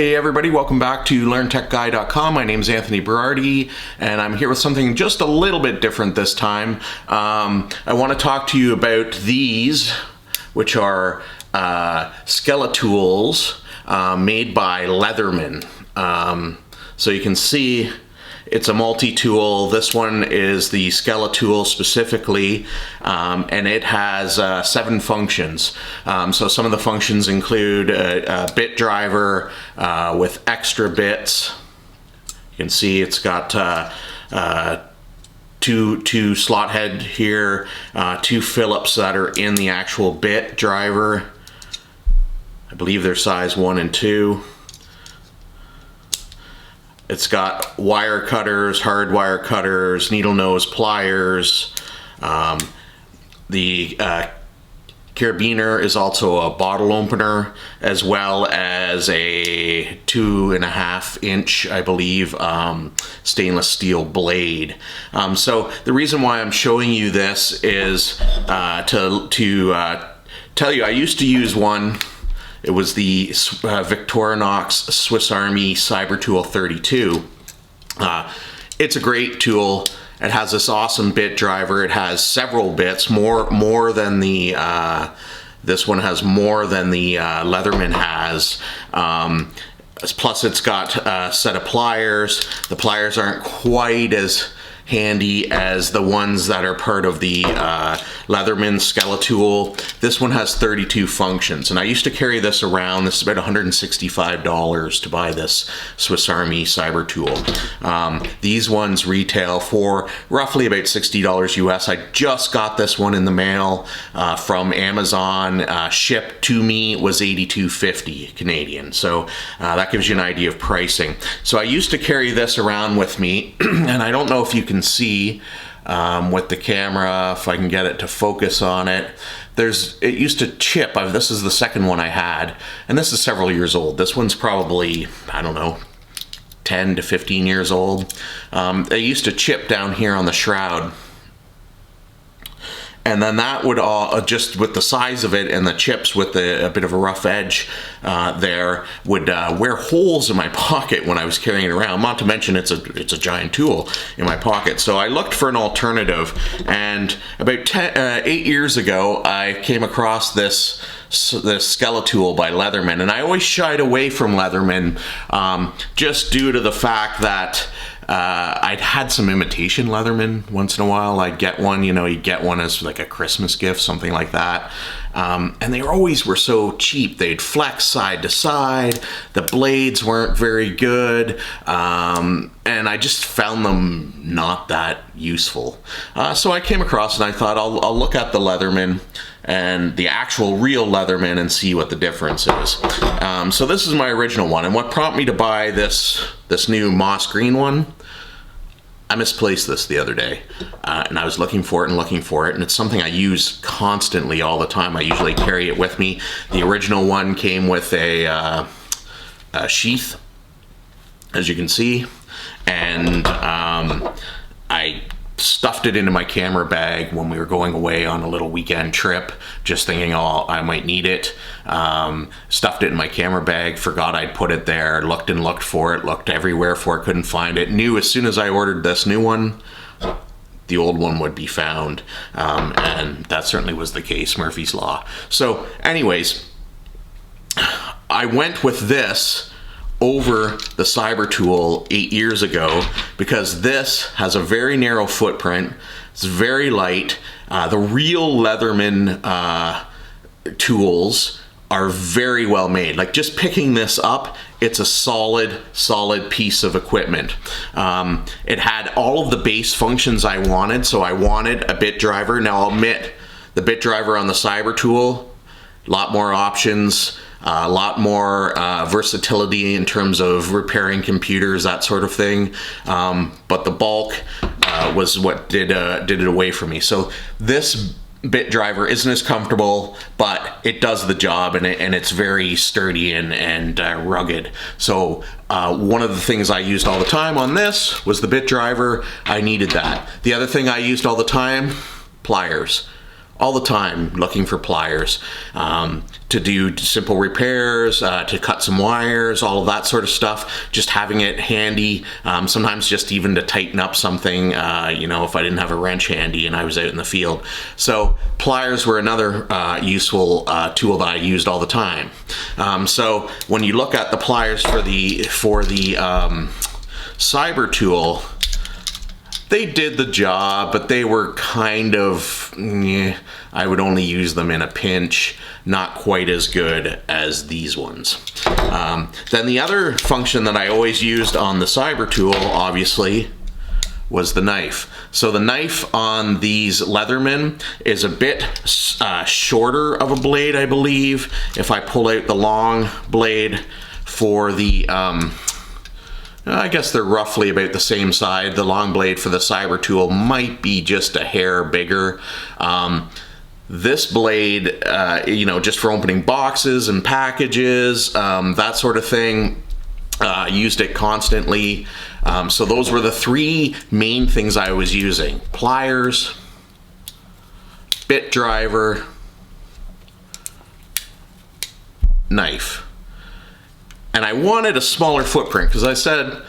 Hey everybody, welcome back to LearnTechGuy.com. My name is Anthony Berardi, and I'm here with something just a little bit different this time. I want to talk to you about these, which are Skeletools made by Leatherman. So you can see it's a multi-tool. This one is the Skeletool specifically, and it has 7 functions. So some of the functions include a bit driver with extra bits. You can see it's got two slot head here, 2 Phillips that are in the actual bit driver. I believe they're size 1 and 2. It's got wire cutters, hard wire cutters, needle nose pliers. The carabiner is also a bottle opener, as well as a 2.5 inch, I believe, stainless steel blade. So the reason why I'm showing you this is to tell you I used to use one. It was the Victorinox Swiss Army Cybertool 32. It's a great tool. It has this awesome bit driver. It has several bits, more than the this one has more than the Leatherman has. Plus, it's got a set of pliers. The pliers aren't quite as handy as the ones that are part of the Leatherman Skeletool. This one has 32 functions, and I used to carry this around. This is about $165 to buy this Swiss Army Cybertool. These ones retail for roughly about $60 US. I just got this one in the mail from Amazon. Shipped to me was $82.50 Canadian. So that gives you an idea of pricing. So I used to carry this around with me, and I don't know if you can see with the camera, if I can get it to focus on it. It used to chip. This is the second one I had, and this is several years old. This one's probably, I don't know, 10 to 15 years old. They used to chip down here on the shroud. And then that would all, just with the size of it and the chips with a bit of a rough edge there, would wear holes in my pocket when I was carrying it around. Not to mention it's a giant tool in my pocket. So I looked for an alternative, and about 8 years ago I came across this Skeletool by Leatherman, and I always shied away from Leatherman just due to the fact that I'd had some imitation Leatherman once in a while. I'd get one, you get one as like a Christmas gift, something like that. And they always were so cheap. They'd flex side to side. The blades weren't very good. And I just found them not that useful. So I came across and I thought I'll look at the Leatherman and the actual real Leatherman and see what the difference is. So this is my original one, and what prompted me to buy this new moss green one, I misplaced this the other day, and I was looking for it, and it's something I use constantly all the time. I usually carry it with me. The original one came with a sheath, as you can see, and I stuffed it into my camera bag when we were going away on a little weekend trip, just thinking, oh, I might need it. Stuffed it in my camera bag, forgot I'd put it there, looked and looked for it, looked everywhere for it, couldn't find it. Knew as soon as I ordered this new one, the old one would be found, and that certainly was the case, Murphy's Law. So anyways, I went with this over the Cybertool 8 years ago because this has a very narrow footprint. It's very light. The real Leatherman tools are very well made. Like, just picking this up, it's a solid piece of equipment. It had all of the base functions I wanted. So I wanted a bit driver. Now I'll admit, the bit driver on the Cybertool, a lot more options, a lot more versatility in terms of repairing computers, that sort of thing. But the bulk was what did it away from me. So this bit driver isn't as comfortable, but it does the job, and it's very sturdy and rugged. So one of the things I used all the time on this was the bit driver. I needed that. The other thing I used all the time, pliers. all the time looking for pliers to do simple repairs, to cut some wires, all of that sort of stuff. Just having it handy, sometimes just even to tighten up something, you know, if I didn't have a wrench handy and I was out in the field. So pliers were another useful tool that I used all the time. So when you look at the pliers for the Cybertool, they did the job, but they were kind of, I would only use them in a pinch, not quite as good as these ones. Then the other function that I always used on the Cybertool, obviously, was the knife. So the knife on these Leatherman is a bit shorter of a blade, I believe. If I pull out the long blade for the I guess they're roughly about the same size. The long blade for the Cybertool might be just a hair bigger. This blade, you know, just for opening boxes and packages, that sort of thing, used it constantly. So those were the three main things I was using: pliers, bit driver, knife. And I wanted a smaller footprint because I said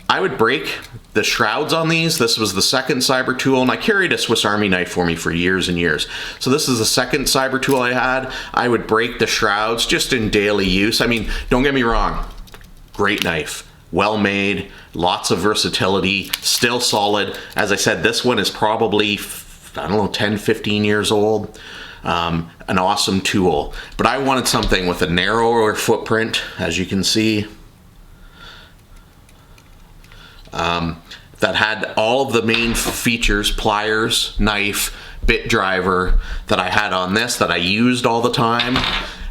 I would break the shrouds on these. This was the second Cybertool, and I carried a Swiss Army knife for me for years and years. So this is the second Cybertool I had. I would break the shrouds just in daily use. I mean, don't get me wrong, great knife, well made, lots of versatility, still solid. As I said, this one is probably, I don't know, 10, 15 years old. An awesome tool, but I wanted something with a narrower footprint, as you can see, that had all of the main features: pliers, knife, bit driver, that I had on this, that I used all the time,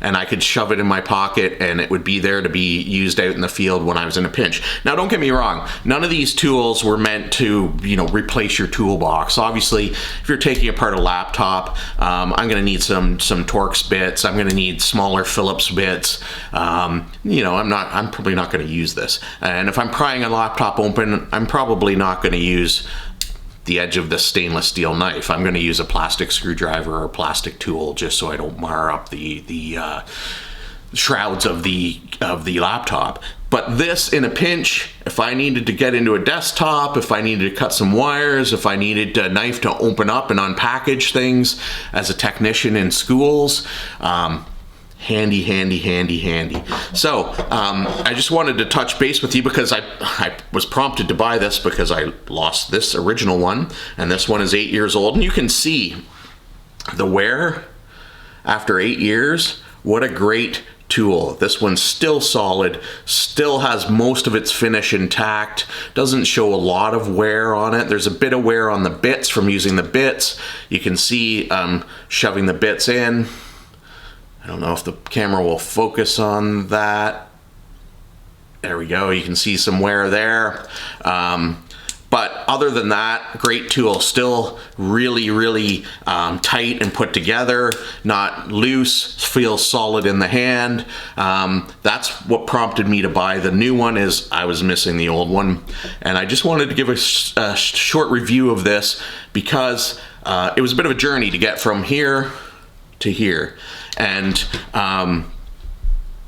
and I could shove it in my pocket and it would be there to be used out in the field when I was in a pinch. Now, don't get me wrong, none of these tools were meant to, you know, replace your toolbox. Obviously, if you're taking apart a laptop, I'm going to need some Torx bits. I'm going to need smaller Phillips bits. You know, I'm probably not going to use this. And if I'm prying a laptop open, I'm probably not going to use the edge of this stainless steel knife. I'm going to use a plastic screwdriver or a plastic tool just so I don't mar up the shrouds of the laptop. But this, in a pinch, if I needed to get into a desktop, if I needed to cut some wires, if I needed a knife to open up and unpackage things as a technician in schools, handy, handy, handy, handy. So I just wanted to touch base with you because I was prompted to buy this because I lost this original one, and this one is 8 years old, and you can see the wear after 8 years. What a great tool. This one's still solid, still has most of its finish intact, doesn't show a lot of wear on it. There's a bit of wear on the bits from using the bits. You can see shoving the bits in. I don't know if the camera will focus on that. There we go, you can see some wear there. But other than that, great tool. Still really, really tight and put together, not loose, feels solid in the hand. That's what prompted me to buy the new one, is I was missing the old one. And I just wanted to give a short review of this because it was a bit of a journey to get from here to here. And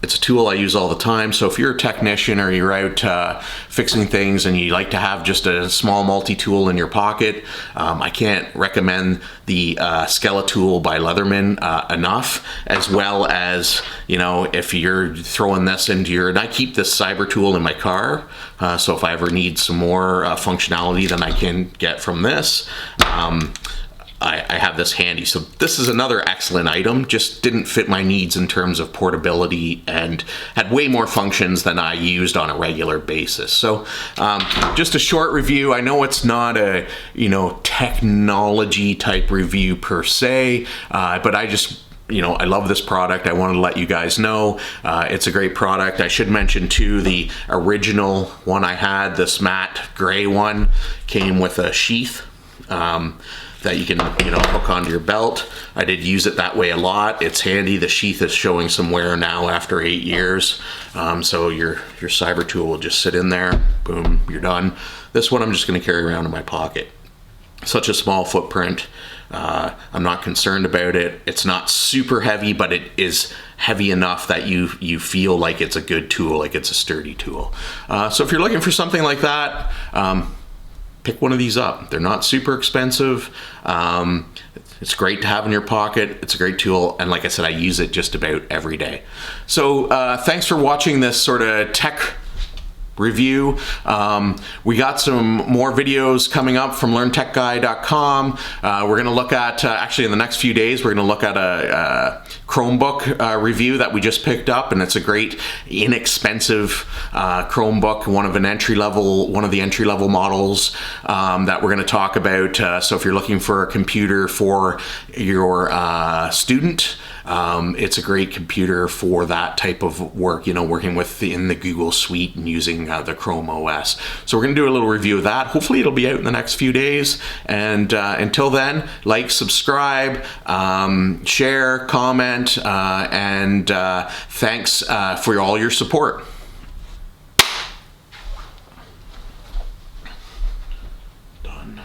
it's a tool I use all the time. So if you're a technician or you're out fixing things and you like to have just a small multi-tool in your pocket, I can't recommend the Skeletool by Leatherman enough. As well as, you know, if you're throwing this into your, and I keep this Cybertool in my car, so if I ever need some more functionality than I can get from this, I have this handy. So this is another excellent item, just didn't fit my needs in terms of portability and had way more functions than I used on a regular basis. So just a short review. I know it's not a, you know, technology type review per se, but I just, you know, I love this product. I wanted to let you guys know it's a great product. I should mention too, the original one I had, this matte gray one, came with a sheath that you can, you know, hook onto your belt. I did use it that way a lot. It's handy. The sheath is showing some wear now after 8 years. So your Cybertool will just sit in there. Boom, you're done. This one I'm just going to carry around in my pocket. such a small footprint. I'm not concerned about it. It's not super heavy, but it is heavy enough that you feel like it's a good tool, like it's a sturdy tool. So if you're looking for something like that, pick one of these up. They're not super expensive. It's great to have in your pocket. It's a great tool, and like I said, I use it just about every day. So thanks for watching this sort of tech review. We got some more videos coming up from LearnTechGuy.com. We're going to look at, actually in the next few days, we're going to look at a Chromebook review that we just picked up, and it's a great inexpensive Chromebook, one of the entry-level models that we're going to talk about. So if you're looking for a computer for your student, it's a great computer for that type of work, you know, working in the Google Suite and using the Chrome OS. So we're going to do a little review of that. Hopefully it'll be out in the next few days. And until then, like, subscribe, share, comment, and thanks for all your support. Done.